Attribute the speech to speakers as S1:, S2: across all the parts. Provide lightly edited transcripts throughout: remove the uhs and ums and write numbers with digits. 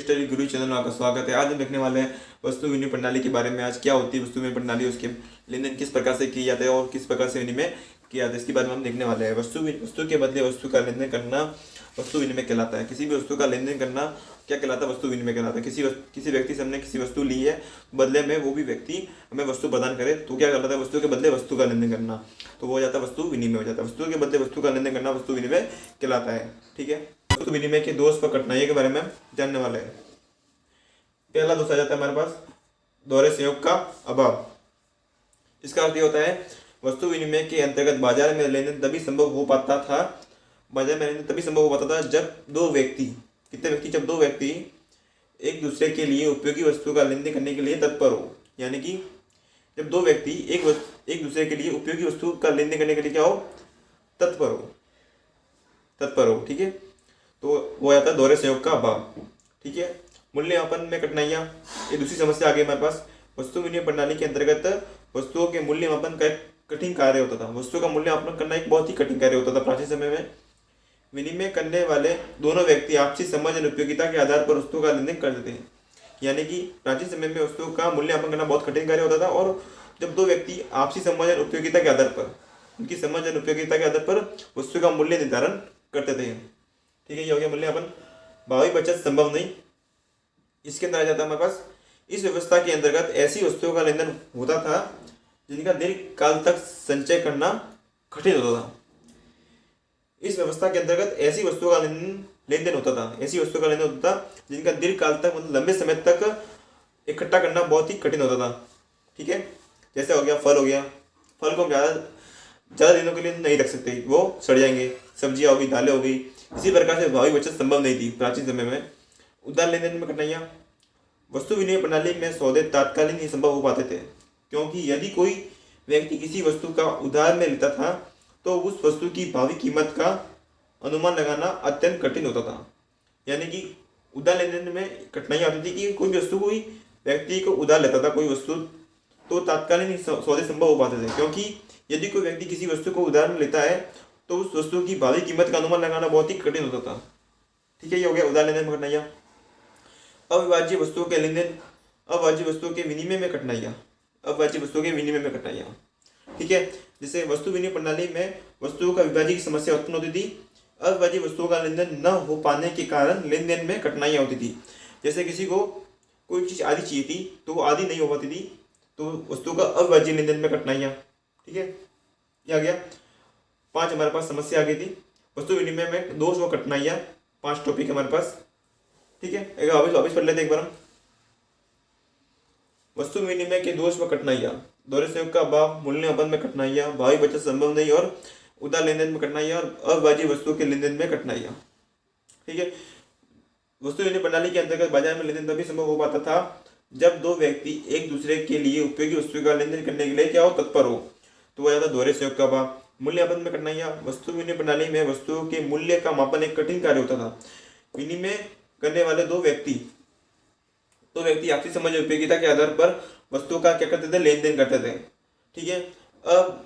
S1: Study गुरु channel में आपका स्वागत है। आज हम देखने वाले हैं वस्तु विनिमय प्रणाली के बारे में। आज क्या होती है वस्तु विनिमय प्रणाली, उसके लेन देन किस प्रकार से किया जाता है और किस प्रकार से विनिमय किया जाता है, इसके बारे में हम देखने वाले हैं। वस्तु के बदले वस्तु का लेन देन करना वस्तु विनिमय कहलाता है। किसी भी वस्तु का लेन देन करना क्या कहलाता है? वस्तु विनिमय कहलाता है। किसी व्यक्ति से हमने किसी वस्तु ली है, बदले में वो भी व्यक्ति हमें वस्तु प्रदान करे तो क्या कहलाता है? वस्तु के बदले वस्तु का लेन देन करना, तो वो हो जाता है वस्तु विनिमय हो जाता है। वस्तु के बदले वस्तु का लेन देन करना वस्तु विनिमय कहलाता है। ठीक है, वस्तु विनिमय के दोष व कठिनाइयों के बारे में जानने वाले हैं। पहला दोष आ जाता है हमारे पास दोहरे संयोग का अभाव। इसका अर्थ ये होता है वस्तु विनिमय के अंतर्गत बाजार में लेन देन तभी संभव हो पाता था जब दो व्यक्ति, कितने व्यक्ति? जब दो व्यक्ति एक दूसरे के लिए उपयोगी वस्तु का लेन देन करने के लिए तत्पर हो। यानी कि जब दो व्यक्ति एक दूसरे के लिए उपयोगी वस्तु का लेन देन करने के लिए क्या हो? तत्पर हो। ठीक है, तो वो आता है दोहरे संयोग का अभाव। ठीक है, मूल्यमापन में कठिनाइयाँ, ये दूसरी समस्या आ गई हमारे पास। वस्तु विनिमय प्रणाली के अंतर्गत वस्तुओं के मूल्यमापन का एक कठिन कार्य होता था। वस्तुओं का मूल्यमापन करना एक बहुत ही कठिन कार्य होता था प्राचीन समय में। विनिमय करने वाले दोनों व्यक्ति आपसी समझ और उपयोगिता के आधार पर वस्तुओं का लेन देन करते थे। यानी कि प्राचीन समय में वस्तुओं का मूल्यमापन करना बहुत कठिन कार्य होता था, और जब दो व्यक्ति आपसी समझ और उपयोगिता के आधार पर, उनकी समझ और उपयोगिता के आधार पर वस्तु का मूल्य निर्धारण करते थे। ठीक है, ये हो गया मूल्यमापन। भावी बचत संभव नहीं, इसके अंदर आ जाता है हमारे पास। इस व्यवस्था के अंतर्गत ऐसी वस्तुओं का लेन देन होता था जिनका दीर्घ काल तक संचय करना कठिन होता था। इस व्यवस्था के अंतर्गत ऐसी वस्तुओं का लेन देन होता था जिनका दीर्घ काल तक, मतलब लंबे समय तक इकट्ठा करना बहुत ही कठिन होता था। ठीक है, जैसे हो गया फल हो गया। फल को हम ज़्यादा दिनों के लिए नहीं रख सकते, वो सड़ जाएंगे। सब्जियाँ हो गई, दालें हो गई। इसी प्रकार से भावी बचत संभव नहीं थी प्राचीन समय में। उधार लेन देन में कठिनाइयाँ। वस्तु विनिमय प्रणाली में सौदे तात्कालिक ही संभव हो पाते थे, क्योंकि यदि कोई व्यक्ति किसी वस्तु का उधार में लेता था तो उस वस्तु की भावी कीमत का अनुमान लगाना अत्यंत कठिन होता था। यानी कि उधार लेन देन में कठिनाइयाँ आती थी कि कोई वस्तु, कोई व्यक्ति को उधार लेता था कोई वस्तु, तो तात्कालिक ही सौदे संभव हो पाते थे। क्योंकि यदि कोई व्यक्ति किसी वस्तु को उधार में लेता है तो उस वस्तु की भावी कीमत का अनुमान लगाना बहुत ही कठिन होता था। ठीक है, ये हो गया उधार लेन देन में कठिनाइयाँ। अविभाज्य वस्तुओं के लेन देन, अविभाज्य वस्तुओं के विनिमय में कठिनाइयाँ। ठीक है, जैसे वस्तु विनिमय प्रणाली में वस्तुओं का विभाज्य की समस्या उत्पन्न होती थी। अविभाज्य वस्तुओं का लेन देन न हो पाने के कारण लेन देन में कठिनाइयाँ होती थी। जैसे किसी को कोई चीज़ आधी चाहिए थी तो वो आधी नहीं हो पाती थी, तो वस्तु का अविभाज्य लेन देन में कठिनाइयाँ। ठीक है, ये आ गया। 5 हमारे पास समस्या आ गई थी वस्तु विनिमय में दोष व कठिनाइयाँ। 5 टॉपिक हमारे पास। ठीक है, एक वापस पढ़ लेते हैं एक बार हम। वस्तु विनिमय के दोष व कठिनाइयाँ। दोहरे संयोग का अभाव, मूल्यमापन में कठिनाइयाँ, भावी बचत संभव नहीं और उधार लेन देन में कठिनाइयाँ, और अविभाज्य वस्तुओं के लेन देन में कठिनाइयाँ। ठीक है, वस्तु विनिमय प्रणाली के अंतर्गत बाजार में लेन देन तभी संभव हो पाता था जब दो व्यक्ति एक दूसरे के लिए उपयोगी वस्तु का लेन देन करने के लिए क्या हो? तत्पर हो, तो वह जाता दोहरे संयोग का अभाव। मूल्यमापन में कठिनाइयाँ। वस्तु विनिमय प्रणाली में वस्तुओं के मूल्य का मापन एक कठिन कार्य होता था। विनिमय करने वाले दो व्यक्ति आपसी समझ और उपयोगिता के आधार पर वस्तुओं का क्या करते थे? लेन देन करते थे। ठीक है, अब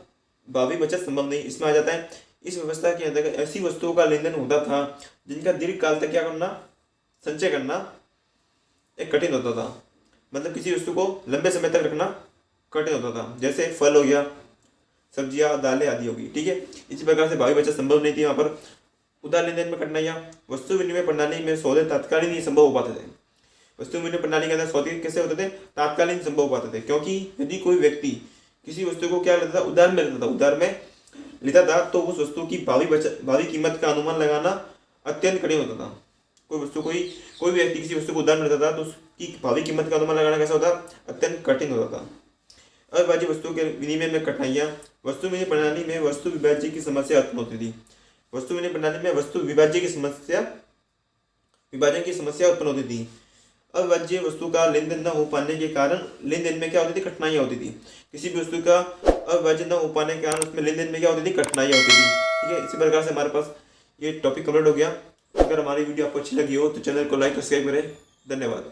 S1: भावी बचत संभव नहीं, इसमें आ जाता है इस व्यवस्था के अंतर्गत ऐसी वस्तुओं का लेन देन होता था जिनका दीर्घ काल तक क्या करना? संचय करना एक कठिन होता था। मतलब किसी वस्तु को लंबे समय तक रखना कठिन होता था। जैसे फल हो गया, सब्जियां, दालें आदि होगी। ठीक है, इसी प्रकार से भावी बचत संभव नहीं थी। वहाँ पर उधार लेन देन में कठिनाइयाँ। वस्तु विनिमय प्रणाली में सौदे तात्कालिक नहीं संभव हो पाते थे। वस्तु विनिमय प्रणाली के अंदर सौदे कैसे होते थे? तात्कालिक संभव हो पाते थे, क्योंकि यदि कोई व्यक्ति किसी वस्तु को क्या लेता था? उधार में लेता था, तो उस वस्तु की भावी कीमत का अनुमान लगाना अत्यंत कठिन होता था। कोई व्यक्ति किसी वस्तु को उधार में लेता था तो उसकी भावी कीमत का अनुमान लगाना कैसा होता? अत्यंत कठिन होता था। अविभाज्य वस्तुओं के विनिमय में कठिनाइयाँ। वस्तु विनिमय प्रणाली में वस्तु विभाज्य की समस्या उत्पन्न होती थी। वस्तु विनिमय प्रणाली में वस्तु विभाज्य की समस्या उत्पन्न होती थी। अविभाज्य वस्तु का लेन देन न हो पाने के कारण लेन देन में क्या होती थी? कठिनाइयाँ होती थी। किसी भी वस्तु का अविभाज्य न हो पाने के कारण उसमें लेन देन में क्या होती थी? कठिनाइयाँ होती थी। ठीक है, इसी प्रकार से हमारे पास ये टॉपिक कवर हो गया। अगर हमारी वीडियो आपको अच्छी लगी हो तो चैनल को लाइक और सब्सक्राइब करें। धन्यवाद।